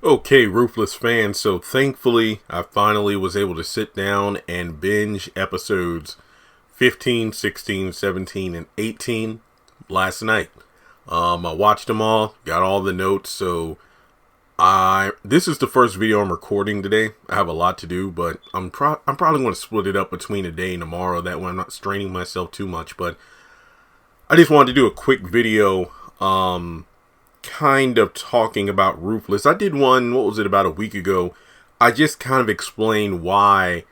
Okay, Ruthless fans, so thankfully I finally was able to sit down and binge episodes 15, 16, 17, and 18 last night. I watched them all, got all the notes, so this is the first video I'm recording today. I have a lot to do, but I'm probably going to split it up between today and tomorrow, that way I'm not straining myself too much, but I just wanted to do a quick video, kind of talking about Ruthless. I did one, what was it, about a week ago. I just kind of explained why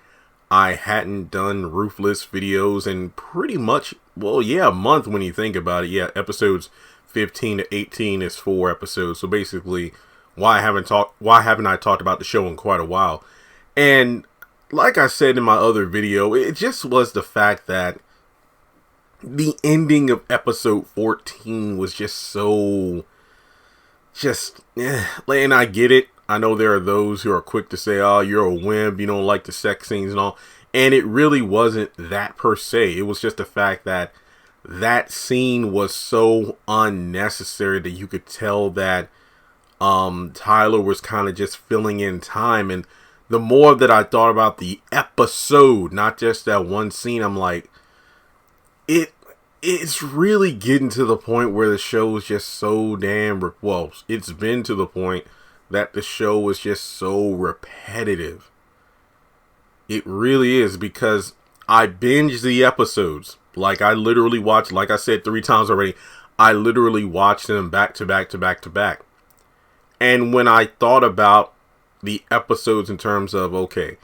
I hadn't done Ruthless videos in pretty much, well, yeah, a month when you think about it. Yeah, episodes 15 to 18 is 4 episodes. So basically, why haven't I talked about the show in quite a while? And like I said in my other video, it just was the fact that the ending of episode 14 was just so... and I get it. I know there are those who are quick to say, oh, you're a wimp, you don't like the sex scenes and all. And it really wasn't that per se. It was just the fact that that scene was so unnecessary that you could tell that Tyler was kind of just filling in time. And the more that I thought about the episode, not just that one scene, I'm like, it's really getting to the point where the show is just so damn, well, it's been to the point that the show is just so repetitive. It really is, because I binged the episodes. Like, I literally watched, like I said 3 times already, I literally watched them back to back to back to back. And when I thought about the episodes in terms of, okay,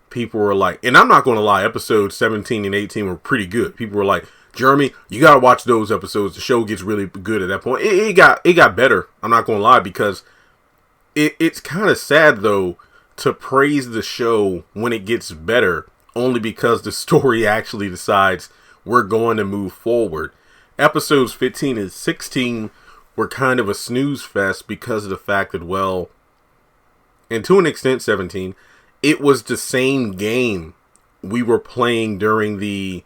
people were like, and I'm not going to lie, episodes 17 and 18 were pretty good. People were like, Jeremy, you gotta watch those episodes. The show gets really good at that point. It got better. I'm not gonna lie, because it's kind of sad though to praise the show when it gets better, only because the story actually decides we're going to move forward. Episodes 15 and 16 were kind of a snooze fest because of the fact that, well, and to an extent 17, it was the same game we were playing during the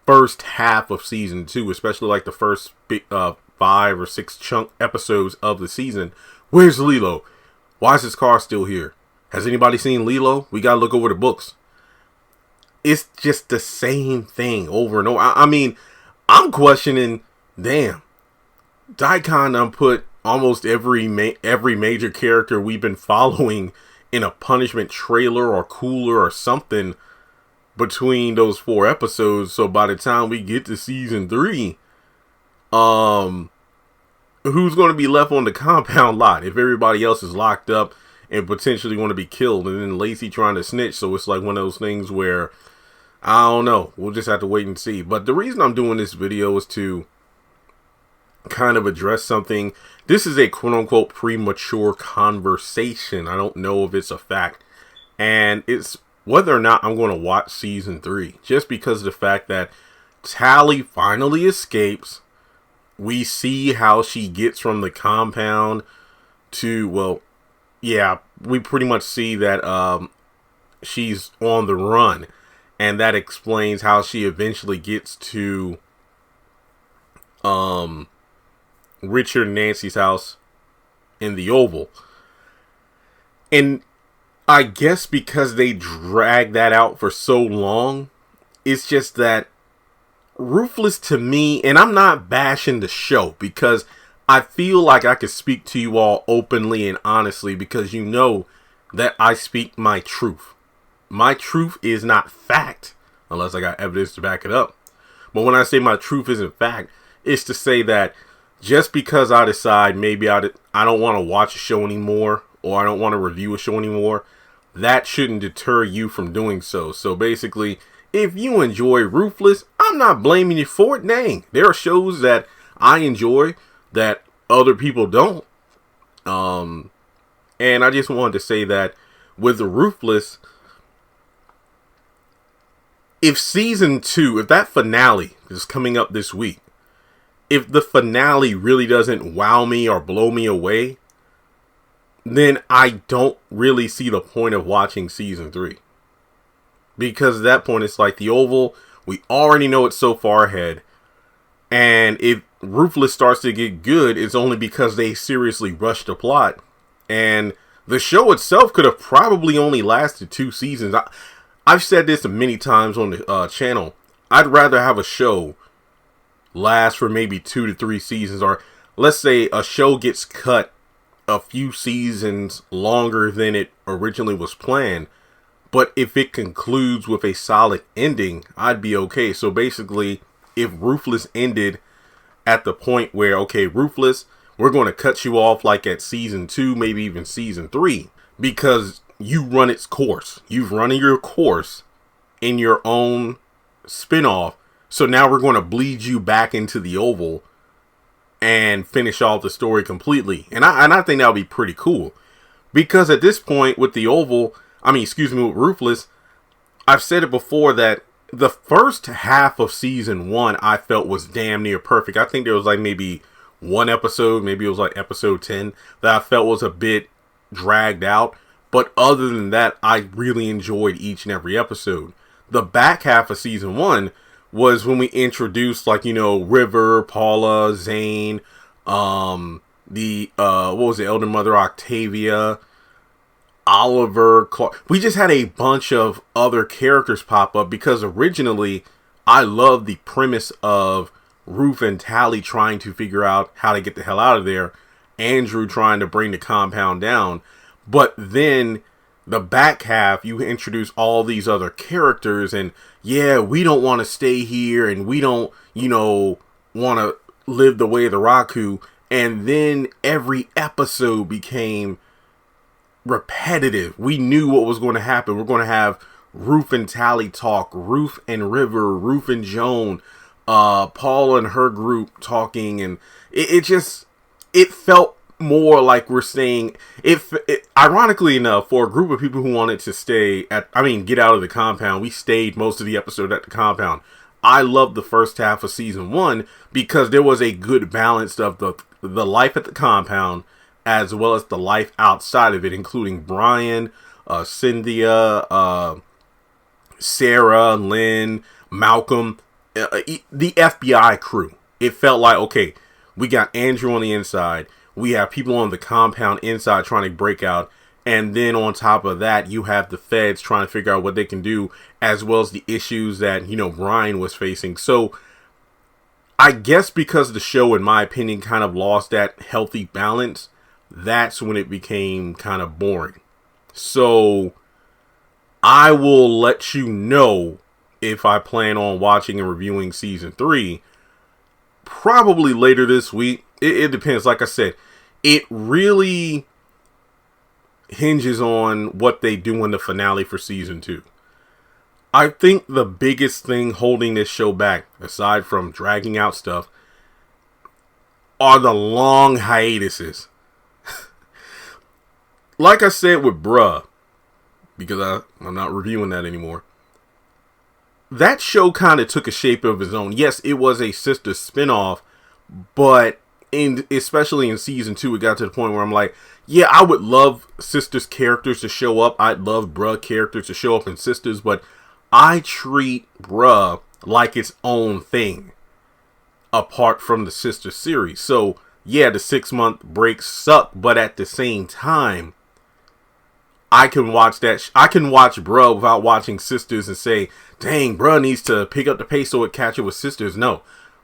first half of season 2, especially like the first 5 or 6 chunk episodes of the season. Where's Lilo? Why is his car still here? Has anybody seen Lilo? We gotta look over the books. It's just the same thing over and over. I mean, I'm questioning, damn, Daikon done put almost every major character we've been following in a punishment trailer or cooler or something between those 4 episodes. So by the time we get to season 3, who's going to be left on the compound lot if everybody else is locked up and potentially going to be killed, and then Lacey trying to snitch? So it's like one of those things where, I don't know, we'll just have to wait and see. But the reason I'm doing this video is to kind of address something. This is a quote-unquote premature conversation. I don't know if it's a fact, and it's whether or not I'm going to watch season 3, just because of the fact that Tally finally escapes. We see how she gets from the compound to, well, yeah, we pretty much see that she's on the run, and that explains how she eventually gets to Richard and Nancy's house in the Oval. And I guess because they dragged that out for so long, it's just that Ruthless to me, and I'm not bashing the show, because I feel like I could speak to you all openly and honestly, because you know that I speak my truth. My truth is not fact, unless I got evidence to back it up. But when I say my truth isn't fact, it's to say that just because I decide maybe I don't want to watch a show anymore, or I don't want to review a show anymore, that shouldn't deter you from doing so. So basically, if you enjoy Ruthless, I'm not blaming you for it. Dang, there are shows that I enjoy that other people don't. And I just wanted to say that with the Ruthless, if season 2, if that finale is coming up this week, if the finale really doesn't wow me or blow me away, then I don't really see the point of watching season 3. Because at that point, it's like the Oval, we already know it's so far ahead. And if Ruthless starts to get good, it's only because they seriously rushed the plot. And The show itself could have probably only lasted 2 seasons. I've said this many times on the channel. I'd rather have a show last for maybe 2 to 3 seasons, or let's say a show gets cut a few seasons longer than it originally was planned, but if it concludes with a solid ending, I'd be okay. So basically, if Ruthless ended at the point where, okay, Ruthless, we're going to cut you off like at season 2, maybe even season 3, because you run its course. You've run your course in your own spinoff. So now we're going to bleed you back into the Oval and finish off the story completely. And I think that would be pretty cool. Because at this point with the Oval, with Ruthless, I've said it before that the first half of season 1 I felt was damn near perfect. I think there was like maybe one episode, maybe it was like episode 10, that I felt was a bit dragged out. But other than that, I really enjoyed each and every episode. The back half of season 1 was when we introduced, like, River, Paula, Zane, what was the Elder Mother, Octavia, Oliver, Clark. We just had a bunch of other characters pop up because originally I loved the premise of Ruth and Tally trying to figure out how to get the hell out of there, Andrew trying to bring the compound down. But then the back half, you introduce all these other characters, and yeah, we don't want to stay here, and we don't, want to live the way of the Raku. And then every episode became repetitive. We knew what was going to happen. We're going to have Ruth and Tally talk, Ruth and River, Ruth and Joan, Paula and her group talking, and it felt more like we're saying, ironically enough, for a group of people who wanted to get out of the compound, we stayed most of the episode at the compound. I loved the first half of season 1 because there was a good balance of the life at the compound as well as the life outside of it, including Brian, Cynthia, Sarah, Lynn, Malcolm, the FBI crew. It felt like, okay, we got Andrew on the inside, we have people on the compound inside trying to break out, and then on top of that, you have the feds trying to figure out what they can do, as well as the issues that, Brian was facing. So I guess because the show, in my opinion, kind of lost that healthy balance, that's when it became kind of boring. So I will let you know if I plan on watching and reviewing season 3, probably later this week. It depends. Like I said, it really hinges on what they do in the finale for season 2. I think the biggest thing holding this show back, aside from dragging out stuff, are the long hiatuses. Like I said with Bruh, because I'm not reviewing that anymore, that show kind of took a shape of its own. Yes, it was a sister spinoff, but especially in season 2, it got to the point where I'm like, yeah, I would love Sisters characters to show up. I'd love Bruh characters to show up in Sisters, but I treat Bruh like its own thing, apart from the Sister series. So yeah, the 6-month breaks suck, but at the same time, I can watch that. I can watch Bruh without watching Sisters and say, dang, Bruh needs to pick up the pace so it catch up with Sisters. No.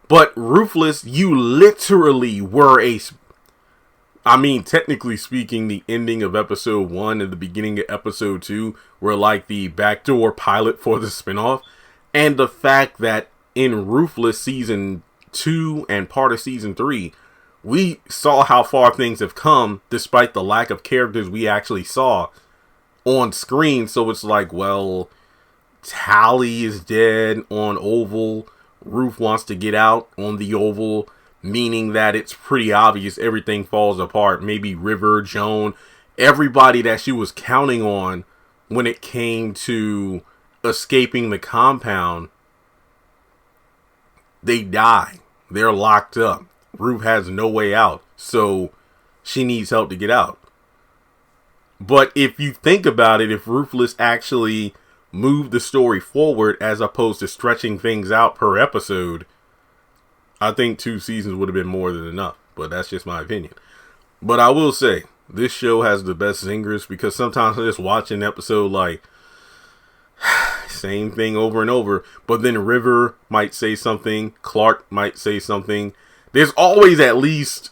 But Ruthless, you literally were technically speaking, the ending of episode 1 and the beginning of episode 2 were like the backdoor pilot for the spinoff. And the fact that in Ruthless season 2 and part of season 3, we saw how far things have come despite the lack of characters we actually saw on screen. So it's like, well, Tally is dead on Oval. Ruth wants to get out on the Oval, meaning that it's pretty obvious everything falls apart. Maybe River, Joan, everybody that she was counting on when it came to escaping the compound, they die. They're locked up. Ruth has no way out, so she needs help to get out. But if you think about it, if Ruthless actually moved the story forward as opposed to stretching things out per episode, I think 2 seasons would have been more than enough. But that's just my opinion. But I will say, This show has the best zingers because sometimes I just watch an episode like same thing over and over, but then River might say something, Clark might say something. There's always at least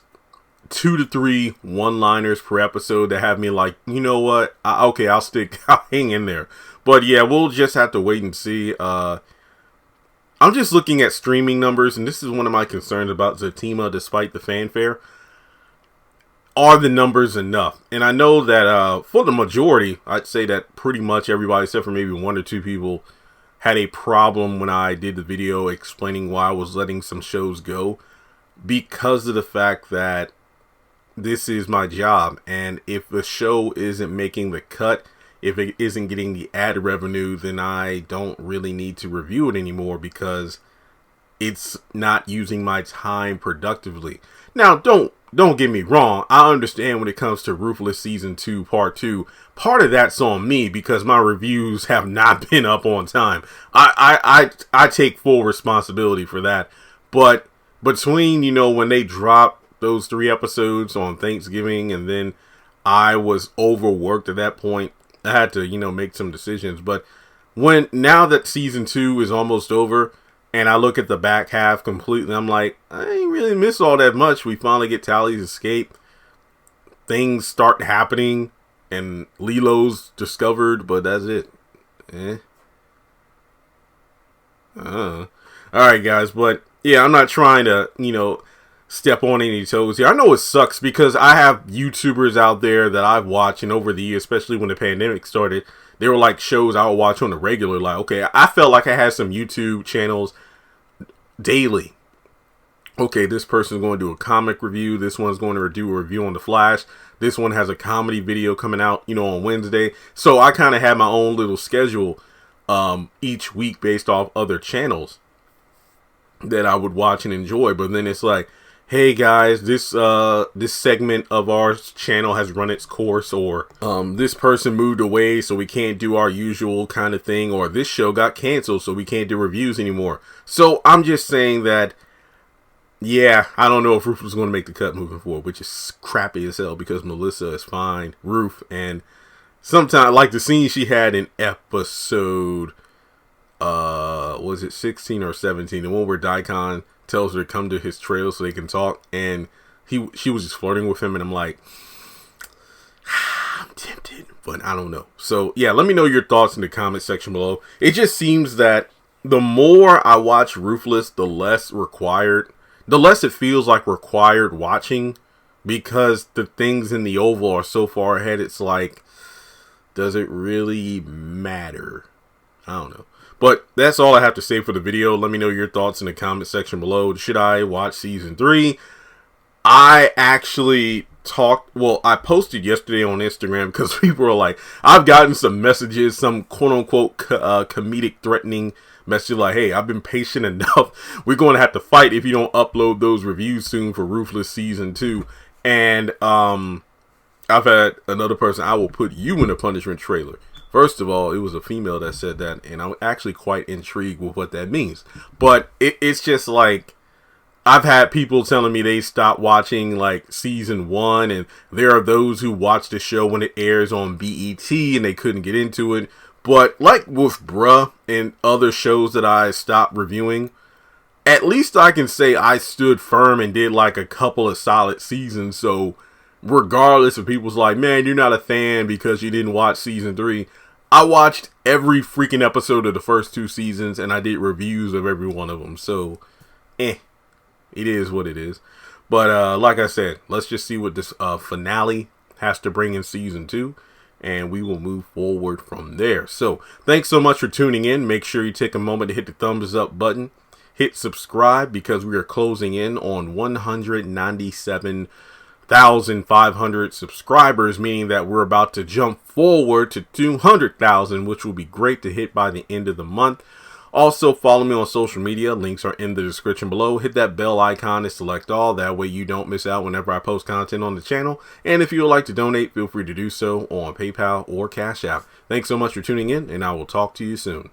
2 to 3 one-liners per episode that have me like, you know what? I'll hang in there. But yeah, we'll just have to wait and see. I'm just looking at streaming numbers, and this is one of my concerns about Zatima, despite the fanfare. Are the numbers enough? And I know that for the majority, I'd say that pretty much everybody, except for maybe 1 or 2 people, had a problem when I did the video explaining why I was letting some shows go, because of the fact that this is my job. And if the show isn't making the cut, if it isn't getting the ad revenue, then I don't really need to review it anymore because it's not using my time productively. Now, don't get me wrong. I understand when it comes to Ruthless Season 2, Part 2. Part of that's on me because my reviews have not been up on time. I take full responsibility for that. But between, when they dropped those 3 episodes on Thanksgiving and then I was overworked at that point, I had to, make some decisions. But now that Season 2 is almost over, and I look at the back half completely, I'm like, I ain't really miss all that much. We finally get Tally's escape. Things start happening, and Lilo's discovered, but that's it. Alright, guys, but yeah, I'm not trying to, step on any toes here. I know it sucks because I have YouTubers out there that I've watched, and over the years, especially when the pandemic started, they were like shows I would watch on the regular. Like, okay, I felt like I had some YouTube channels daily. Okay, this person's going to do a comic review. This one's going to do a review on The Flash. This one has a comedy video coming out, on Wednesday. So I kind of had my own little schedule each week based off other channels that I would watch and enjoy. But then it's like, hey guys, this segment of our channel has run its course, or this person moved away so we can't do our usual kind of thing, or this show got canceled so we can't do reviews anymore. So I'm just saying that, yeah, I don't know if Roof is going to make the cut moving forward, which is crappy as hell because Melissa is fine, Roof, and sometimes like the scene she had in episode was it 16 or 17, the one where Daikon tells her to come to his trail so they can talk, and she was just flirting with him, and I'm like, I'm tempted, but I don't know. So yeah, let me know your thoughts in the comment section below. It just seems that the more I watch Ruthless, the less it feels like required watching, because the things in the oval are so far ahead. It's like, does it really matter? I don't know. But that's all I have to say for the video. Let me know your thoughts in the comment section below. Should I watch Season 3? I actually I posted yesterday on Instagram because people were like, I've gotten some messages, some quote-unquote comedic threatening message like, hey, I've been patient enough. We're going to have to fight if you don't upload those reviews soon for Ruthless Season 2. And I've had another person, I will put you in a punishment trailer. First of all, it was a female that said that, and I'm actually quite intrigued with what that means. But it's just like, I've had people telling me they stopped watching like Season 1, and there are those who watch the show when it airs on BET and they couldn't get into it. But like with Bruh and other shows that I stopped reviewing, at least I can say I stood firm and did like a couple of solid seasons. So regardless of people's like, man, you're not a fan because you didn't watch Season 3. I watched every freaking episode of the first 2 seasons, and I did reviews of every one of them. So, it is what it is. But like I said, let's just see what this finale has to bring in Season 2, and we will move forward from there. So, thanks so much for tuning in. Make sure you take a moment to hit the thumbs up button. Hit subscribe because we are closing in on 197,500 subscribers, meaning that we're about to jump forward to 200,000, which will be great to hit by the end of the month. Also, follow me on social media. Links are in the description below. Hit that bell icon to select all. That way you don't miss out whenever I post content on the channel. And if you would like to donate, feel free to do so on PayPal or Cash App. Thanks so much for tuning in, and I will talk to you soon.